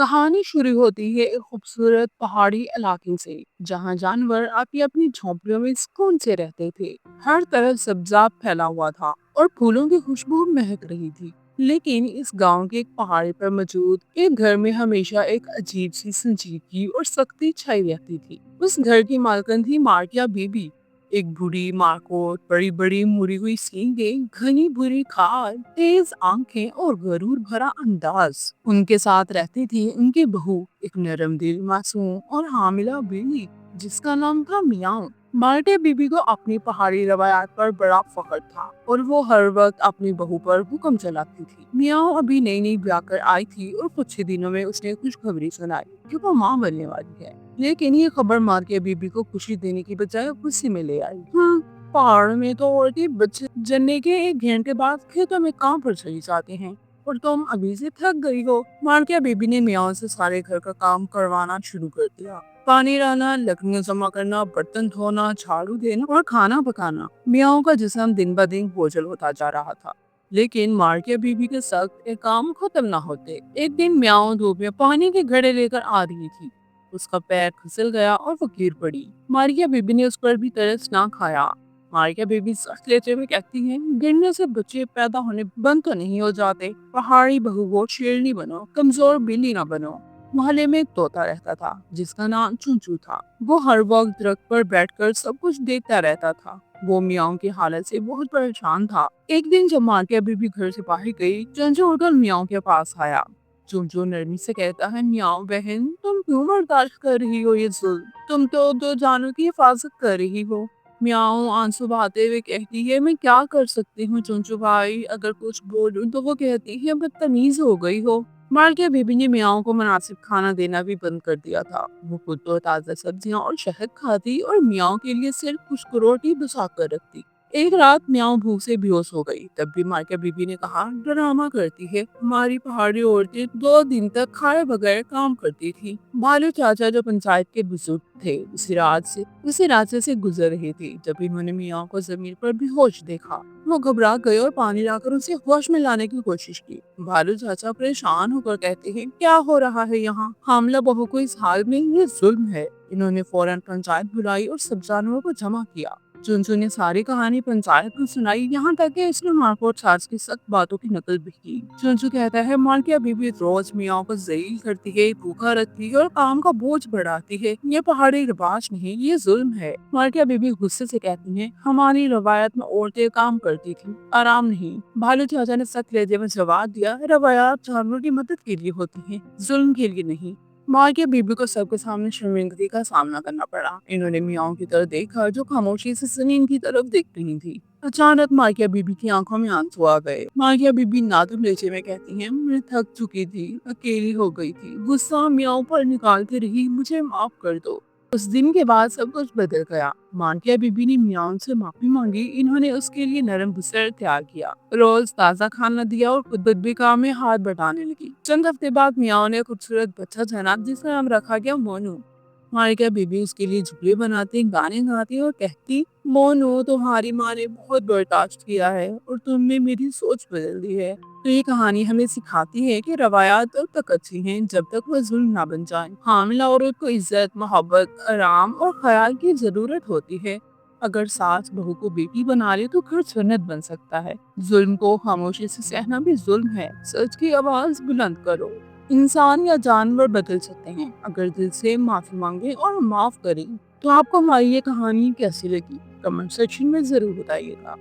کہانی شروع ہوتی ہے ایک خوبصورت پہاڑی علاقے سے جہاں جانور اپنی اپنی جھونپڑیوں میں سکون سے رہتے تھے۔ ہر طرف سبزاب پھیلا ہوا تھا اور پھولوں کی خوشبو مہک رہی تھی۔ لیکن اس گاؤں کے ایک پہاڑی پر موجود ایک گھر میں ہمیشہ ایک عجیب سی سنجیدگی اور سختی چھائی رہتی تھی۔ اس گھر کی مالکن تھی مارکیا بی بی، ایک بوڑھی مارکوٹ، بڑی بڑی مڑی ہوئی سینگیں، گھنی بھوری کھال، تیز آنکھیں اور غرور بھرا انداز۔ ان کے ساتھ رہتی تھی ان کی بہو، ایک نرم دل، معصوم اور حاملہ بیوی جس کا نام تھا میاؤں۔ مارکیا بی بی کو اپنی پہاڑی روایات پر بڑا فخر تھا اور وہ ہر وقت اپنی بہو پر حکم چلاتی تھی۔ میاؤں ابھی نئی نئی بیاہ کر آئی تھی اور کچھ ہی دنوں میں اس نے خوشخبری سنائی کہ وہ ماں بننے والی ہے۔ لیکن یہ خبر مارکیا بی بی کو خوشی دینے کی بجائے غصے میں لے آئی۔ پہاڑ میں تو عورتیں بچے جننے کے ایک گھنٹے بعد کھیتوں میں کام پر چلی جاتی ہیں اور تم ابھی سے تھک گئی ہو۔ مارکیا بی بی نے میاؤں سے سارے گھر کا کام کروانا شروع کر دیا۔ پانی لانا، لکڑیاں جمع کرنا، برتن دھونا، جھاڑو دینا اور کھانا پکانا۔ میاؤں کا جسم دن بہ دن بوجھل ہوتا جا رہا تھا، لیکن مارکیا بی بی کے سخت کام ختم نہ ہوتے۔ ایک دن میاؤں دھوپ میں پانی کے گھڑے لے کر آ رہی تھی۔ اس کا پیر پھسل گیا اور وہ گر پڑی۔ مارکیا بی بی نے اس پر بھی ترس نہ کھایا۔ مارکیا بی بی سخت لہجے میں کہتی ہے، گرنے سے بچے پیدا ہونے بند تو نہیں ہو جاتے۔ پہاڑی بہو وہ شیرنی بنو، کمزور بلی نہ بنو۔ محلے میں ایک طوطا رہتا تھا جس کا نام چونچو تھا۔ وہ ہر وقت درخت پر بیٹھ کر سب کچھ دیکھتا رہتا تھا۔ وہ میاؤں کی حالت سے بہت پریشان تھا۔ ایک دن جب مارکیا بی بی گھر سے باہر گئی، چونچو اٹھ کر میاؤں کے پاس آیا۔ چونچو نرمی سے کہتا ہے، میاؤں بہن، تم کیوں برداشت کر رہی ہو یہ ظلم؟ تم تو دو جانوں کی حفاظت کر رہی ہو۔ میاؤں آنسو بہاتے ہوئے کہتی ہے، میں کیا کر سکتی ہوں چونچو بھائی، اگر کچھ بولوں تو وہ کہتی ہے بدتمیز ہو گئی ہو۔ مارکیا بی بی نے میاؤں کو مناسب کھانا دینا بھی بند کر دیا تھا۔ وہ خود تو تازہ سبزیاں اور شہد کھاتی اور میاؤں کے لیے صرف خشک روٹی بچا کر رکھتی۔ ایک رات میاؤں بھوک سے بیہوش ہو گئی۔ تب بھی مارکیا بی بی نے کہا، ڈرامہ کرتی ہے، ہماری پہاڑی عورتیں 2 دن تک کھائے بغیر کام کرتی تھی۔ بھالو چاچا جو پنچایت کے بزرگ تھے اسی راستے سے گزر رہے تھے جب انہوں نے میاؤں کو زمین پر بے ہوش دیکھا۔ وہ گھبرا گئے اور پانی لا کر اسے ہوش میں لانے کی کوشش کی۔ بھالو چاچا پریشان ہو کر کہتے ہیں، کیا ہو رہا ہے یہاں؟ حاملہ بہو کو اس حال میں، یہ ظلم ہے۔ انہوں نے فوراً پنچایت بلائی اور سب جانوروں کو جمع کیا۔ چونچو نے ساری کہانی پنچایت کو سنائی، یہاں تک کہ اس نے مارکوٹ چاچا کی سخت باتوں کی نقل بھی کی۔ چونچو کہتا ہے، مارکیا بی بی روز میاؤں کو ذلیل کرتی ہے، بھوکا رکھتی ہے اور کام کا بوجھ بڑھاتی ہے۔ یہ پہاڑی رواج نہیں، یہ ظلم ہے۔ مارکیا بی بی غصے سے کہتی ہیں، ہماری روایت میں عورتیں کام کرتی تھی، آرام نہیں۔ بھالو چاچا نے سخت لہجے میں جواب دیا، روایات جانوروں کی مدد کے لیے ہوتی ہیں، ظلم کے لیے نہیں۔ مارکیا بی بی کو سب کے سامنے شرمندگی کا سامنا کرنا پڑا۔ انہوں نے میاؤں کی طرف دیکھا جو خاموشی سے زمین کی طرف دیکھ رہی تھی۔ اچانک مارکیا بی بی کی آنکھوں میں آنسو آ گئے۔ مارکیا بی بی نادم لہجے میں کہتی ہیں، میں تھک چکی تھی، اکیلی ہو گئی تھی، غصہ میاؤں پر نکالتی رہی، مجھے معاف کر دو۔ اس دن کے بعد سب کچھ بدل گیا۔ مارکیا بی بی نے میاؤں سے معافی مانگی، انہوں نے اس کے لیے نرم بستر تیار کیا، روز تازہ کھانا دیا اور خود بھی کام میں ہاتھ بٹانے لگی۔ چند ہفتے بعد میاؤں نے خوبصورت بچہ جنا جس کا نام رکھا گیا مونو۔ مارکیا بی بی اس کے لیے جھولے بناتی، گانے گاتی اور کہتی، مونو، تمہاری ماں نے بہت برداشت کیا ہے اور تم نے میری سوچ بدل دی ہے۔ تو یہ کہانی ہمیں سکھاتی ہے کہ روایات تب تک اچھی ہیں جب تک وہ ظلم نہ بن جائیں۔ حاملہ عورت کو عزت، محبت، آرام اور خیال کی ضرورت ہوتی ہے۔ اگر ساس بہو کو بیٹی بنا لے تو گھر جنت بن سکتا ہے۔ ظلم کو خاموشی سے سہنا بھی ظلم ہے۔ سچ کی آواز بلند کرو۔ انسان یا جانور بدل سکتے ہیں اگر دل سے معافی مانگے اور معاف کریں۔ تو آپ کو ہماری یہ کہانی کیسی لگی؟ کمنٹ سیکشن میں ضرور بتائیے گا۔